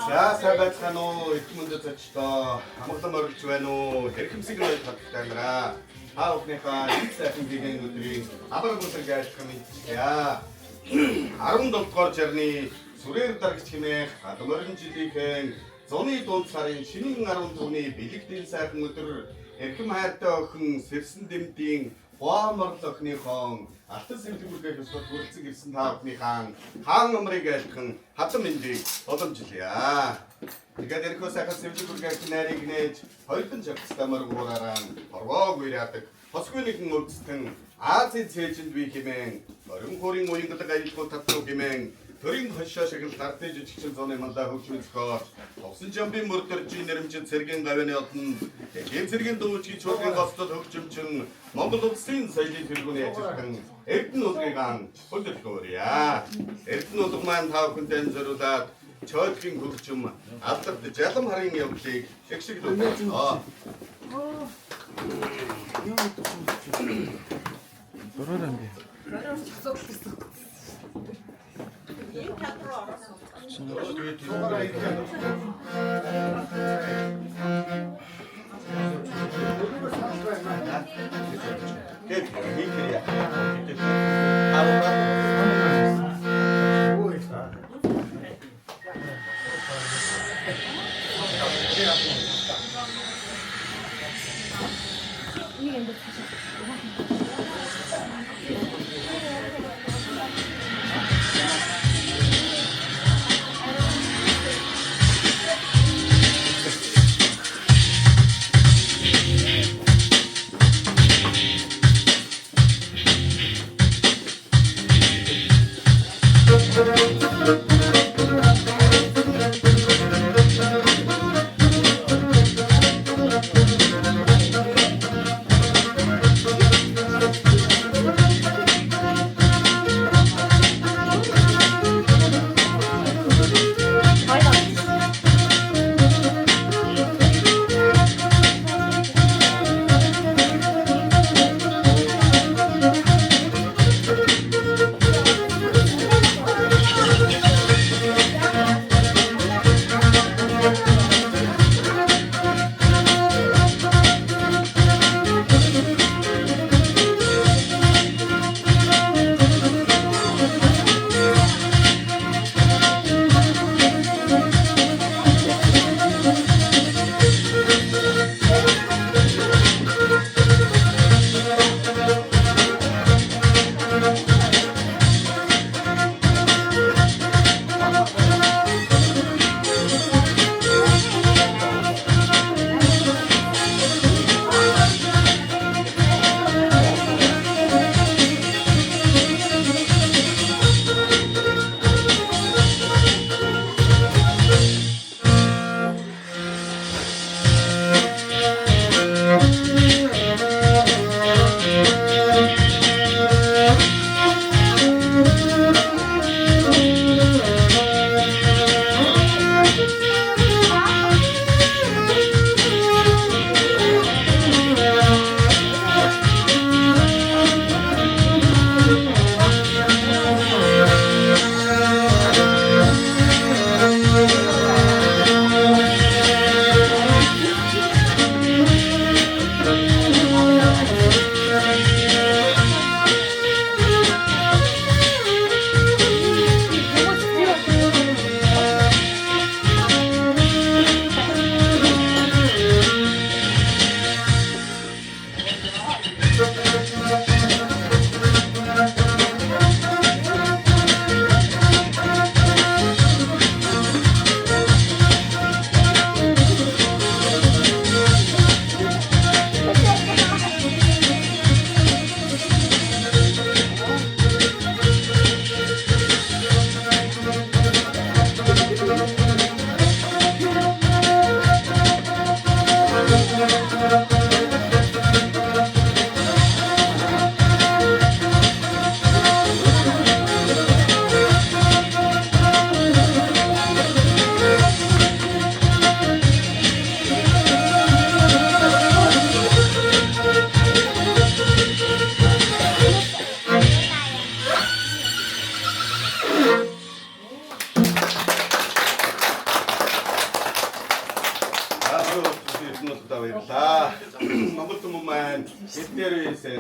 За сайн байцгаана уу? Их мөндөд зочдоо амгалан оролж байна уу? Хэрхэмсэг нь тавтаймараа. Та бүхнийхээ нэг сайхан гэрийн өдрийн алга бүсэг айлтгах мэдчихье. 17 дугаар жарны сүрээр дарагч хэмээх гадаг орон жилийнхэн зуны дунд сарын шинийн 14-ний бэлэгдийн сайхан өдөр эрхэм хайртай охин Сэрсэн дэмдийн Хуамарл охиныхон алтан сэлгүүргээс өсвөл хүрэлцэн ирсэн та бүхнийхэн хаан амрыг айлтхан хатан мэндийг боломжилъя. Тэгээд эрхөө сайхан сэлгүүргээс нарийг нээж хоёрдон жагстай мөргөөрөө хорвоог уяадаг хосгүй нэгэн өвдсөн Азийн цээжинд бий хэмээн орон хорийн уянгалаг аялал татлуу хэмээн төрийн хошоо шиг л гартын жижигчин зооны мандаа хөгжмөн зохиол товсон жамбын мөрдөржийн нэрмжид цэргийн гавьяаны одон гэм цэргийн дүүчгийн чуулгын гостод хөгжимчин Монгол улсын соёлын төлөвлөгөөний ажилтан Эрдэнэ улгыг хөдөлгөөрье. Эрдэнэ улг маань та бүхэндээ зориулаад чойдгийн хөгжим алдарт жалам харын явдлыг шигшэглүүлж байна. Дөрөвдөө. ийм театр орсон.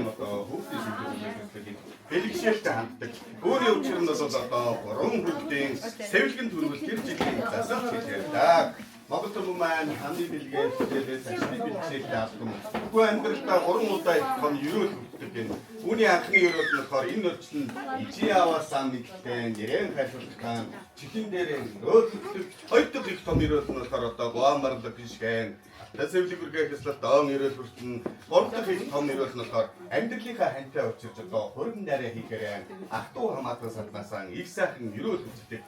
одоо хүүхдийн сүлжээ бэлгшээлтэй ханддаг. Өөрийн учир нь бол одоо гурван хүүхдийн сэвлэгэн төрөл тэр жилийн засалж хэлдэг. Монгол маань хамгийн бэлгээд хэлээс ажлын бэлгшээлтэй алдсан. Үгүй амьдралдаа 3 удаа их том ерөөл хүртдэг юм. Үүний анхны ерөөл нь болохоор энэ орчлон ижи аваасаа мэдлээ нэрэн хайлуулсан чихэн дээрээ нөөцлөг хоёр дахь их том ерөөл нь болохоор одоо Гуамарлаг гişгэн Тэсвэлэг үргээхээс даун ерөөл хүртэн гурав дахь их том ерөөл нь болохоор амьдралынхаа хантай учирч одоо хөргөн нарийн хийгээрээ ах トゥ хамаатан саднасаа их сайхан ерөөл хүчтэй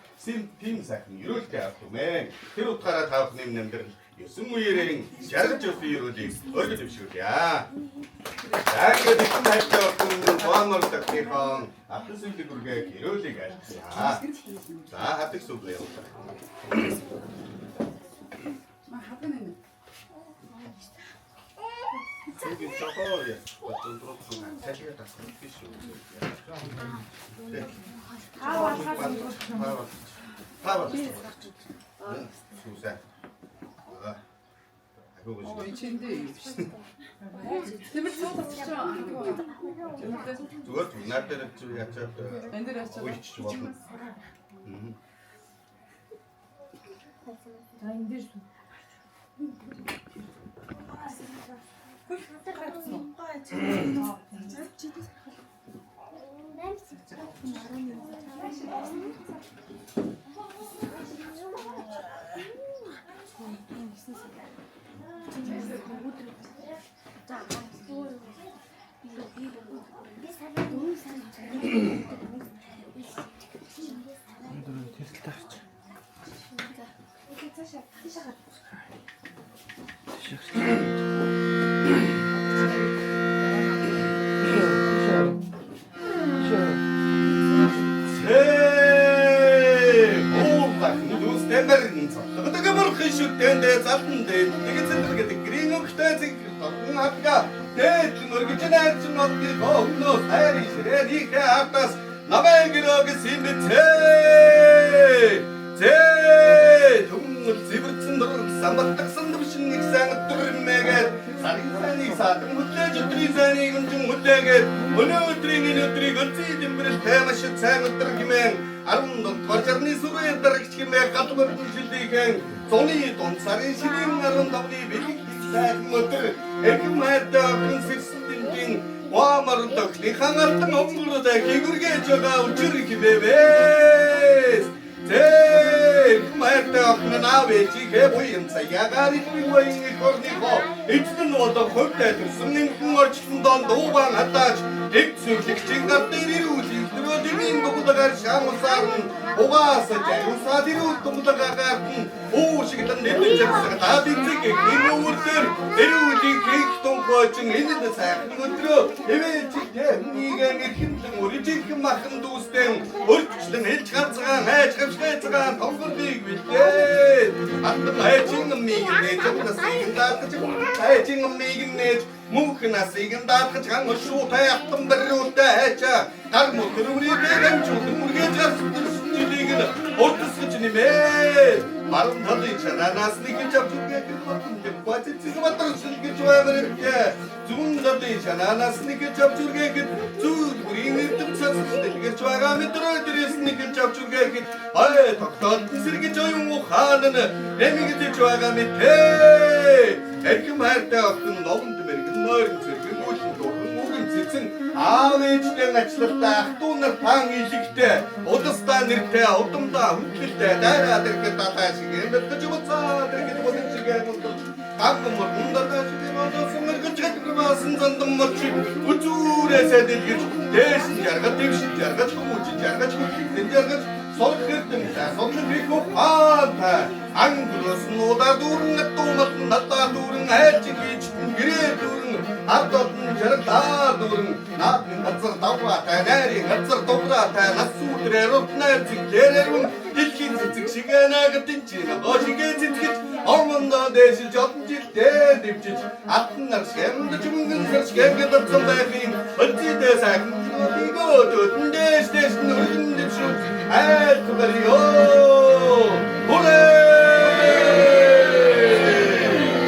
тийм сайхан ерөөлтэй авт юмээ. Тэр утгаараа та бүхний амьдрал 9 үеэрийн шаргаж явсан ерөөлийг өргөж өвшүүлье. За ингээд их хайртай болсон Гуамарлаг гişгэн Тэсвэлэг үргээх ерөөлийг альцгаа. За хатаг сүглээ. Сегодня чахоя, потом просто садится так пишу. Пава. Сюда. Ой, içinde. Demir soğuttu. Dur, nerede yapacak? Ender yapacak. O içi var. 자, 인dir. Сони дон сарын ширийн наран давны бэлэг сайхан өдөр эрхэм хайртай принцессийн Гуамарлаг хангалтан өнгөрөөд хэгүргээж байгаа учир хибэвэс. Эрхэм хайртай охиноо чигээ буян цаягаар ивэйн корниго эцэн одоо хөвтэй төрсөн нэгэн орчлон дон дуугаан хатааж дэг сүрлэгчийн гар дээр ирүүлэх төрөдийн дуглагаар шаамсаар угаас жаусаад ирүүл дуглагаар уушигтан нэлээд зэрэг таадицэг гинүүртэр эрүүлийг хийх тунхойчин энэ сайхан өдрөө эвэжтэй нэгэн эрхэмлэн үржих махан дүүстэн өрчлөн хэлж ганцхан хайж гавшгайцгаа томгорлыг билээ аттан хайчин мигнээ жавнасыг даатгаж хайчин мигнээ мөнхнасыг даатгаж ган шуутай аттан бариутай хайчаа гар мөтрөмний дэмжүүл мөргэж гарсдэрсчилийг ордосгож нэмээ Маран талын чанаас нэг жавчугээ гэх баццэг батарсан гэж байгаарэ зүүн талын чанаас нэг жавчугээ гэх зүүн бүрийн нэвтэн цацдаг гэж байгаа мэдрээ дээрээс нэг жавчугээ гэх ай тогтоод сэргэж оюун ухаан нэмэгдэж байгаа мэтээ эрхэм хайртай охин новонд мэрэгэн нойрон зэрэгүүлэн дуран үгэн цэцэн аав ээжтэй ачлалтаа ах トゥ нар пан илэгтэй удастаа нэртэй удамдаа хүндлэлтэй дайраад ирэхэд татаа шиг мэдээж уцаа дэргэд бодсон шиг гам мөрөндөө шиг бодсон мэрэгч гэдгээс зандан мөрч үзүүрээсээ дэлгэж дээш яргад дэвш яргад хүмүүж яргад хүнд яргад сорх хэрдэн сонсон бихүү хаата ангрос нуудаа дүүрэн тумат надаа дүүрэн айч гэж гэрээ дүүрэн ардод жаргадаа дүүрэн наадны газар даваа тайнари газар добраа тай насуутрээ рутнаа зиглэрэн дэлхийн цэцэг шигэнаг тэнчина гошигэ цэцгэж ормондоо дэш жодон жилдээ дэвчиж атан нар шгэмдэж мөнгөн сарч гэмгээд атсан байхын өддөө сайхан дигөө дөдөн дэш дэш нүргэн дэвшүү ай тугарио Оле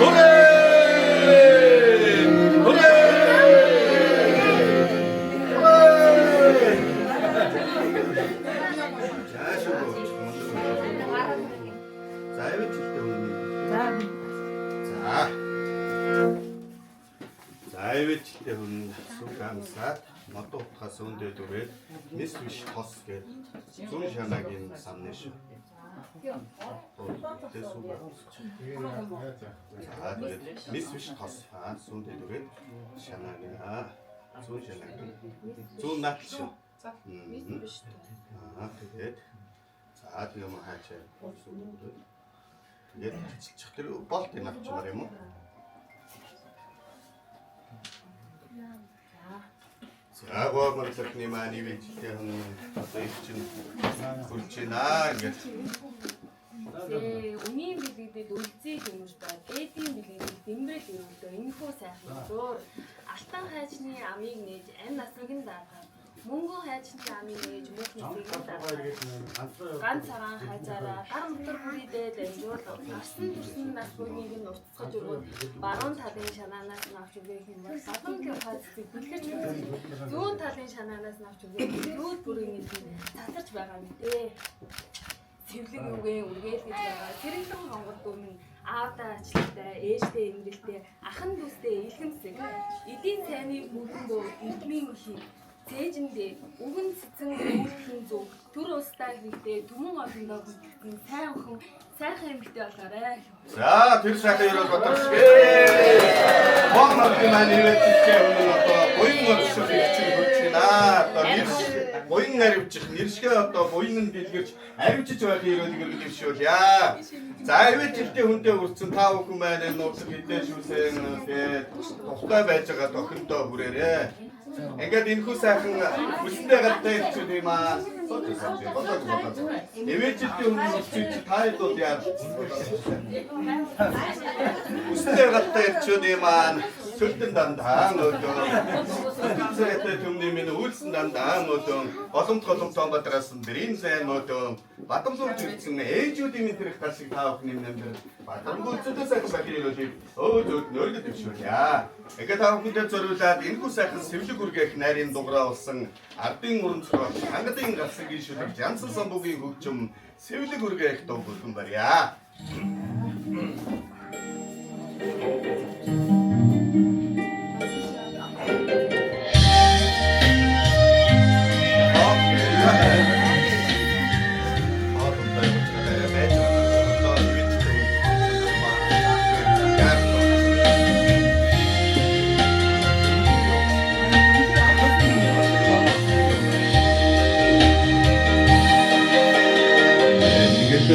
Оле Оле За модон утгаас өндөө дүрээд мис биш тос гээд зүүн шанагийн самны шүү. За тэгээд мис биш тос зүүндээ дүрээд шанагийн зүүн шанагийн зүүн нат шүү. Тэгээд за тийм хаачаа. Тэгээд ачилчих тэр болт энэ авчмаар юм уу? За гомор зэрэгний маань ивэжтэй хүн одоо их чинь хурж байна гэж. Үнийн билэгдэд үлзий дэмж байна. Эдийн билэгдэд дэмбэл өрөвдөө энэхүү сайхан зөөр алтан хайчны амийг нээж амь насрыг даатгав. Мөнгө хайчны амийг нээж мөнхний цэгийг даатгав. Ганц цагаан хайцаараа гар мутар бүрийдээ дамжуул арсан төрсөн нас бүнийг нь уртсгаж өргөд баруун талын шанаанаас нь авч өгөх юм бол салонгийн хайцыг бэлгэж зүүн талын шанаанаас нь авч өгөх зүүд бүрийн татарч байгаа юм дээ. Цэвлэг үгээ үргээл гэж байгаа. Тэрэнхэн хонгорд өмнө аавдаа ачлалтай, ээжтэй эмгэлтэй, ахан дүүстэй илхэмсэг, эдийн сайны бүхэнгөө эдмийн хий, цээжиндээ үгэн цэцэн үүлхэн зүг, төр устаа хэрэгтэй, түмэн олондоо хүндэтэн сайн охин, сайхан эмэгтэй болоорой. За тэр сайхан ерөөл бодорчгээ. Гомор маань ивэжтэй хүн одоо буян орших чинь хурж байна. Одоо буян аривчих нэршгээ одоо буян нь дэлгэрч аривчиж байх ерөөлийг дэвшүүлье. За ивэжтэй хүнтэй үрцэн та бүхэн маань нууцлаг хідэн шүүсэн тэгээд тухтай байж байгаа тохиолдоо хүрээрээ. Ингээд энэхүү сайхан бүсэндээ гадтай ирчүүд юм аа. Ивэжтэй хүн үрцэн таад бол яа. Бүсэндээ гадтай ирчүүд юм аа. Сүлтэн дандаа нөтөн. Сэтэй төмний минь үйлсэн дандаа нөтөн. Голомтон батраас нэрийн сайн нөтөн. Батамлуур жүрсэн ээжүүдийн минь тэрх тасыг та бүхний нэмдэр. Батамлуур зүтэ сайхан бахируулыг өөд нөөлөд дэвшүүлье. Ингээд та бүхэндээ зориулаад энэхүү сайхан сэвлэг үргэх найрын дуграа болсон ардын өрөмцгөө хангалтын гарсан гişүлэг Янсан самбуугийн хөгжим сэвлэг үргэх дуу бүхэн барья.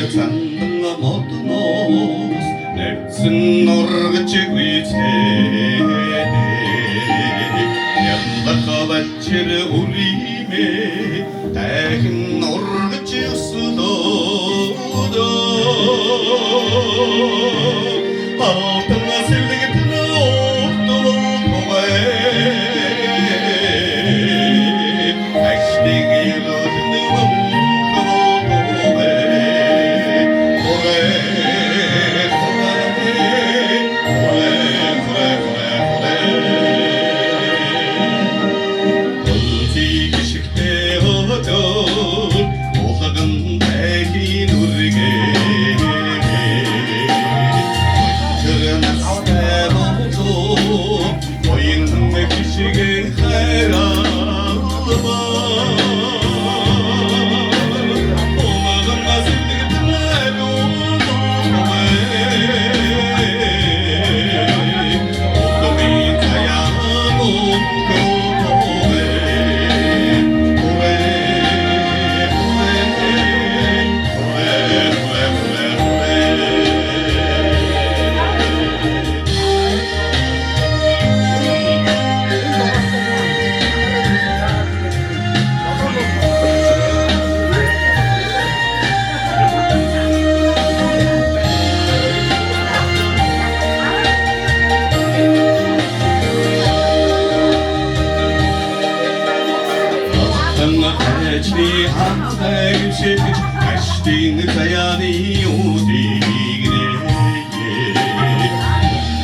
Цанга модноос нэгсэн ургаж үйцээ ямбахавчэр үримээ дахин ургаж өсөлөө хатна сэлгэж нөөдөө ашиг юлын Ашдын заяаны үдигнээ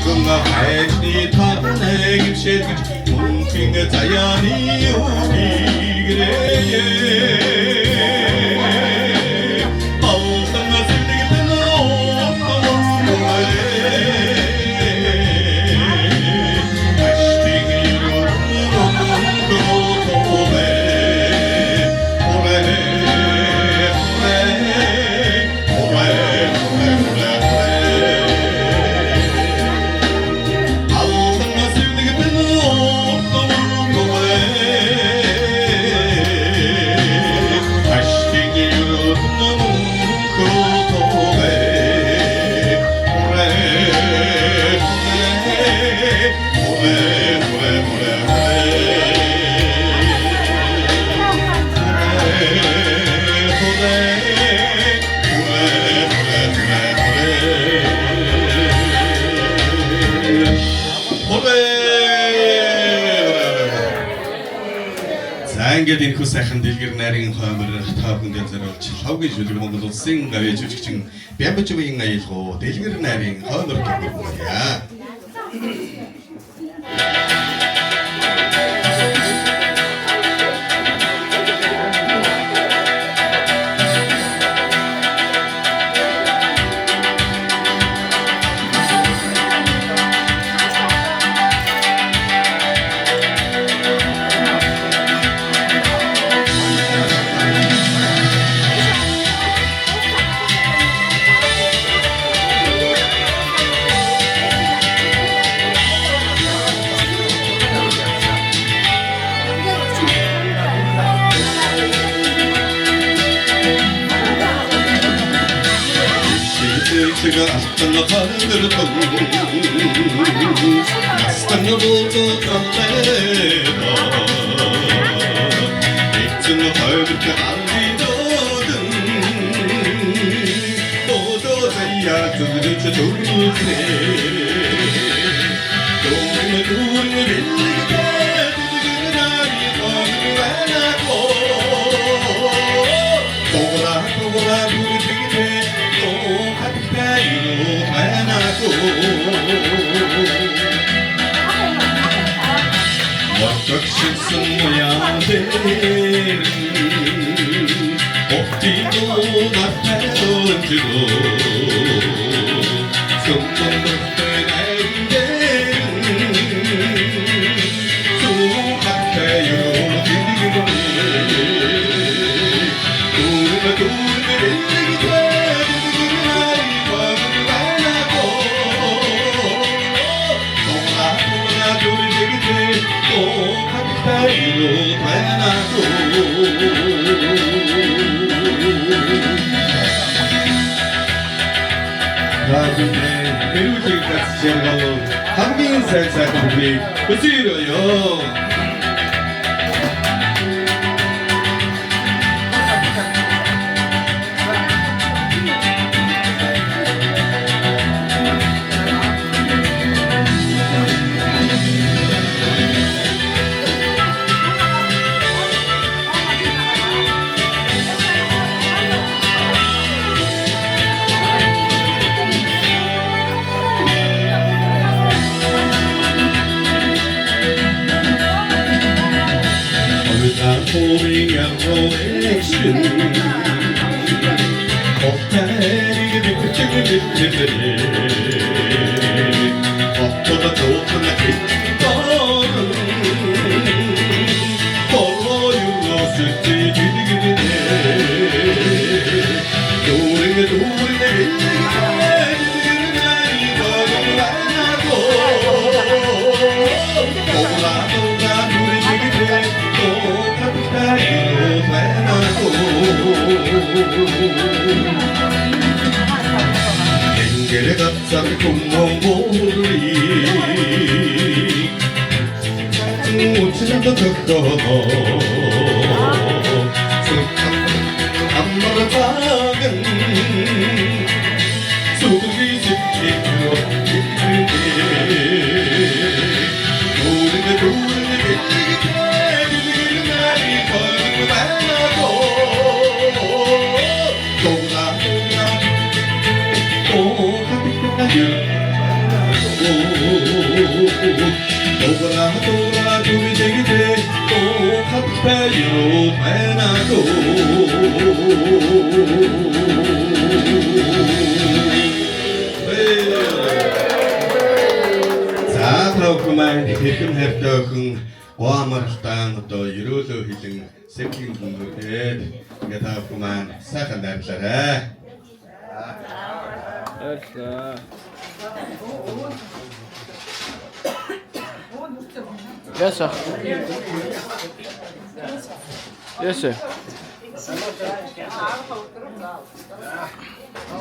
гонга хайчны тарнаг шилгэж мөнхийн заяаны үдигнээ Ингээд энэ хүү сайхан дэлгэр нарийн хоомор та бүхэнд зориулж лавгийн шүлэг Монгол улсын гавьяа жүжигчин Бямбажбын аялал дэлгэр нарийн хоомор гэх 제가 алтан хаалгэр настан болоо таллаа эцэн хаалгэр хаалгидодэн бодоо заяа зүгдэж дүрмүрнэ дөрмө дүрмө билгээ дүргэрнари хонванако тогра дүргэрнэ Ватакшинсан мояадэр Оптино натайдонжиро Суммонортэй найдэр Сумхаттайо дигэрнэ хамгийн сайхан бүхнийг хүсээрээ. Pouring out action. Hopptärig bitterlig. Hoppade tåten är klipparen. Håller ju oss ut i dygnet. Doring är Engel gatsar kummoori Utsida tökkoho Sukkan ammaratagen Sugi sittikyo Doringe Dilgirnari korvanako Dobra durigite o kappayo menako Заатраукмаа хэрхэн хайртайхан гоамартан одоо ерөөлөө хилэн сэвгийн хүмүүгээд ингээд таавхмаа сайхан найрлаарай. Yes, sir. Yes, sir.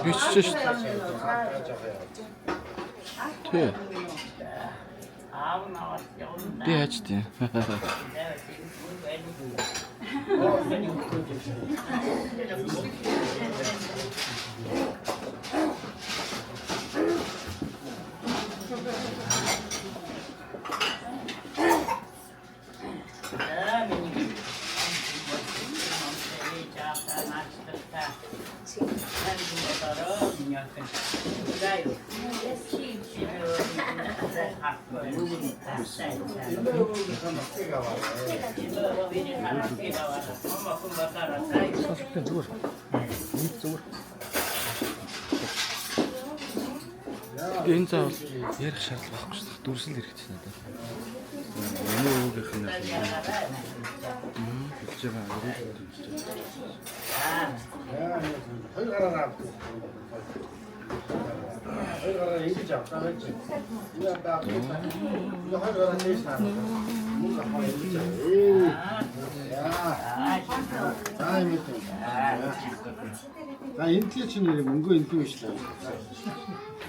Güçsüz. Tüh. Би яаж тийм. Энэ заавал ярих шаардлага байхгүй шүү дээ. Дүрсэл хэрэгтэй надад. Өнөө өөгийнх нь хэлж байгаа. ингэж авах гэж. Яагаад ингэж авах За энэ л чинь мөнгө инх юм шүү дээ.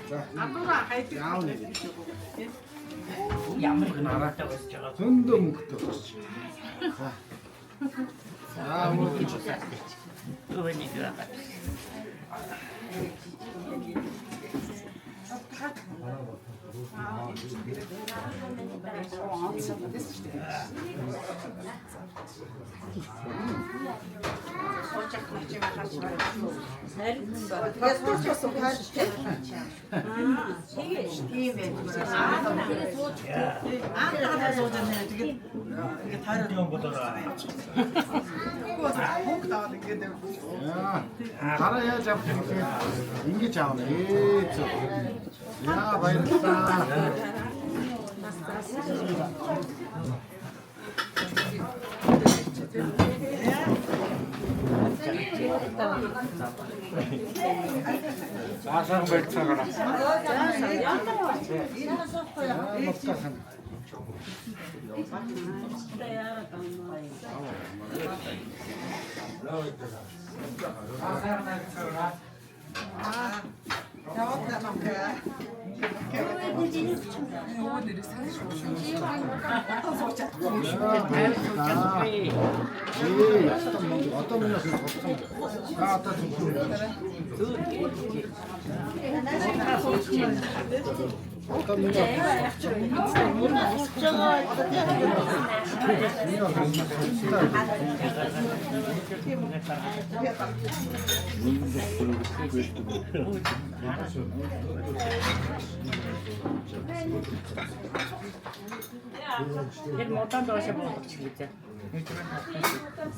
За. Яав нэг. Ямар их нараатай болж байгаа. Зөндөө мөнгөтэй болж байгаа. За мөнгө ч өвөнийг яагаад. Хараа яаж авах юм бэ? Ингэж аавна. Яа баярлалаа. Асар байцаагаараа. Тэр модон доошо болгоч хийлээ.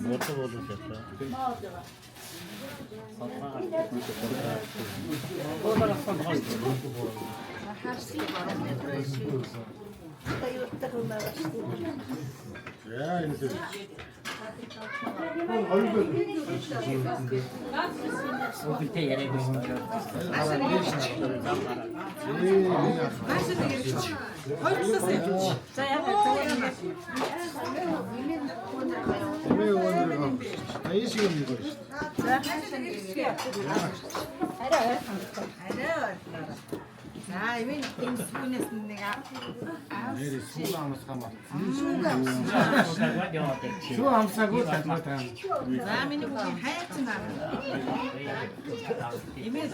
Мото болов шатаа. Яа энэ тэр. Өглөө яриаг өгсөн. За яа. За, ивэн энэ сүнээс нэг Нэр сүүл амсгамаа. Сагвад яваад. Сүү амсаагүй татмаа таа. за миний бүхэн хайцнаа. Имээ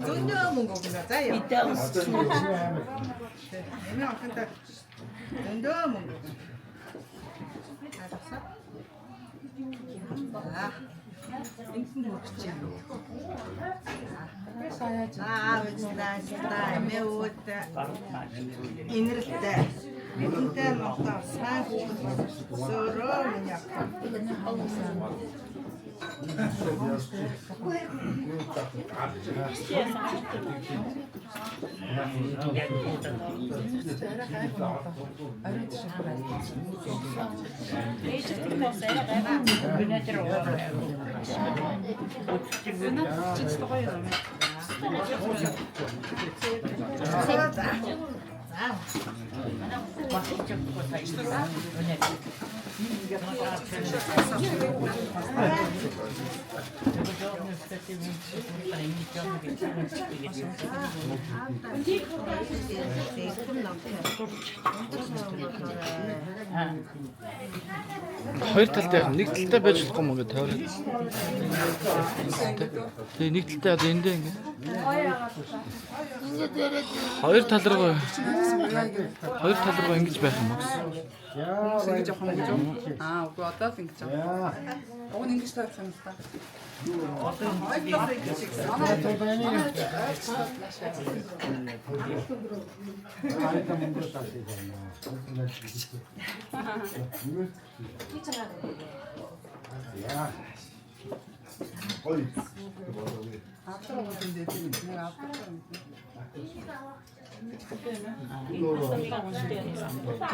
зөндөө мөнгө өгнө. За яа. Бидээ Имээ охинтой зөндөө мөнгө. Алсаа. Инхэн өгч юм. Аа, мэуут инэртэй. Энтэй мотор санч сөрөө минь. Хоёр талтай нэг талтай байж болохгүй юм ингээд тойроод. Тэгээ нэг талтай одоо эндээ ингээд. Хоёр тал руу ингэж байх юм уу гэсэн. ингэж явах юм гэж үү? Үгүй одоо л ингэж байгаа. Уг нь ингэж тавих юм л та.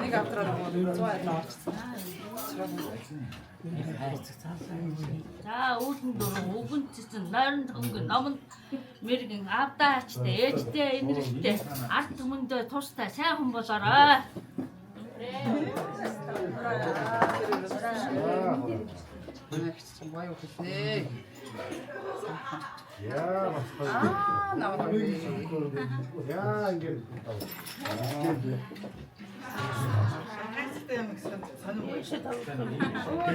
Нэг автраад зугаа орчихсон. За үүлэн дөрөв үгэн цэцэн нойрон хөнгөн номонд мэргэн авдаачтай ээжтэй энэрхтэй арт түмэндээ тустай сайн хүн болоорой. Бай ухлээ. Яа, Наваа. яа ингээд.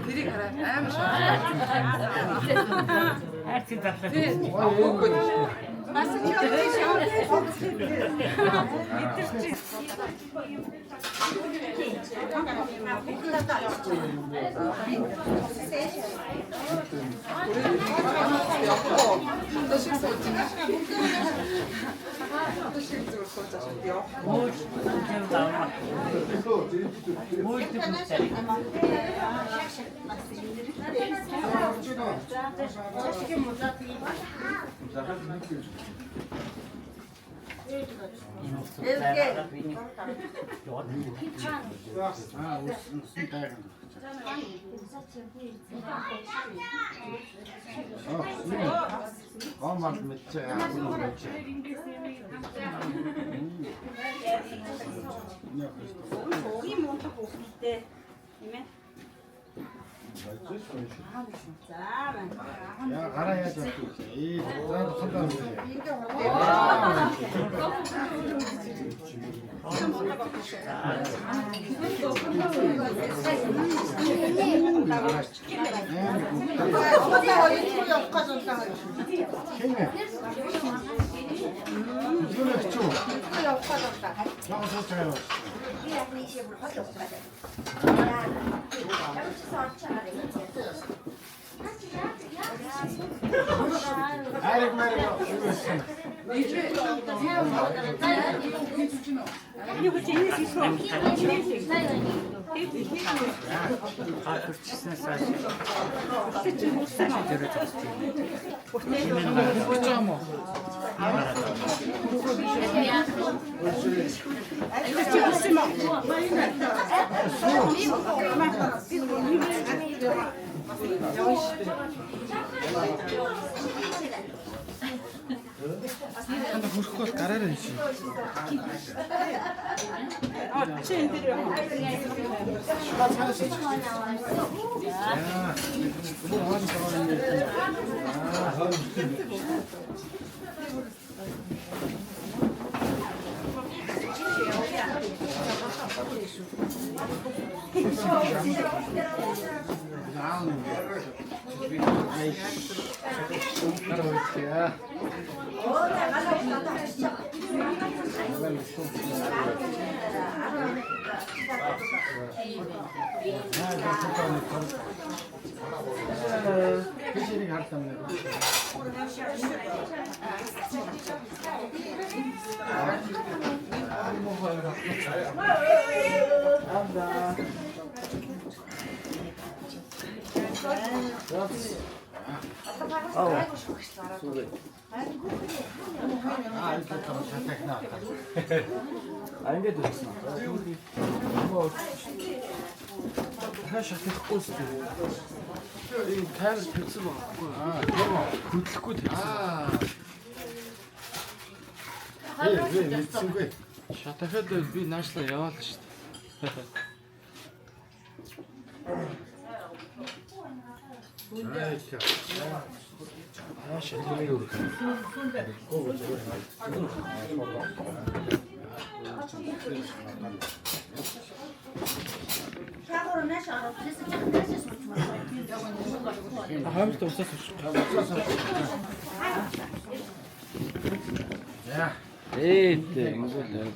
Тэрийг хараа амар Хайрцаг зарлаа. Үгүй. Гомбол мэдээ яа. Угийн мундаг хүүхдтэй тийм ээ. Яа гараа яаж явах вэ? За цуглаа. Анда хөрөхгүй бол гараарай юм шиг. Ингээд үзсэн. Хашаа тэхгүй шүү. Энэ камер төрсөн байхгүй. Хөдлөхгүй төрсөн. Шатахад би наашлаа яваал шүү дээ. Хаамт усаас Ээ, ингэвэл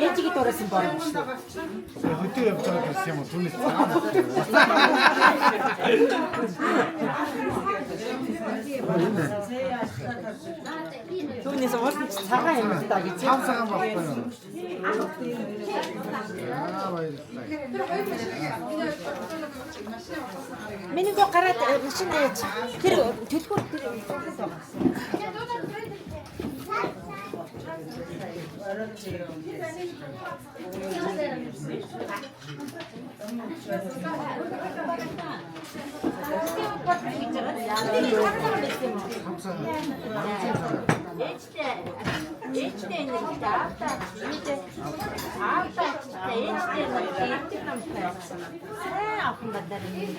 ээжигээ дурасан бороо. Хөдөө явж байгаа гэсэн юм уу? Түүнээс Түүнээс уулын цагаан юм л та гэж. цагаан байхгүй юу? Миний гоо гараад машин ээж. Тэр төлхөр тэр ээжтэй нэг таатаа ээжтэй нэг тийм байсан. Ахын бадар нэг.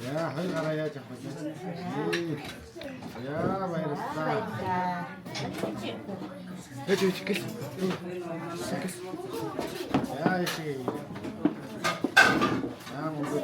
Яа, хоёр гараа яаж авах вэ? Яа, баярлалаа. Ээж үчгээс. Яа, ишээ. Яа, мөнгө.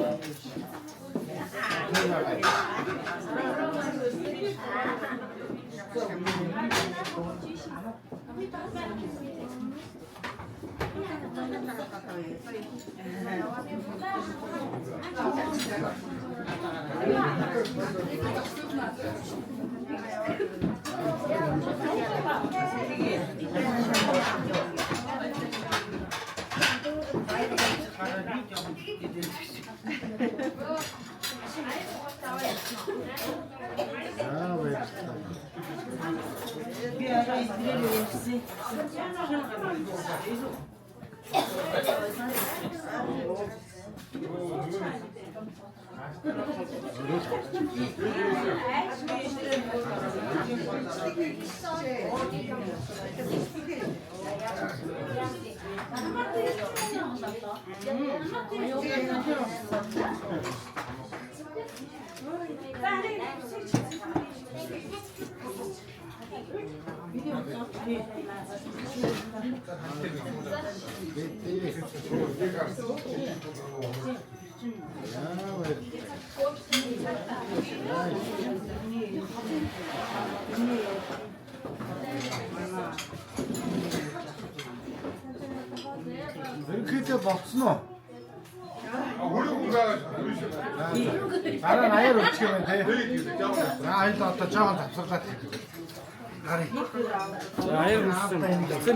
이렇게 먹스노. 나는 아예 어떻게 하면 돼? 나 아이도 왔다 저건 잡숴가 돼. 아예 무슨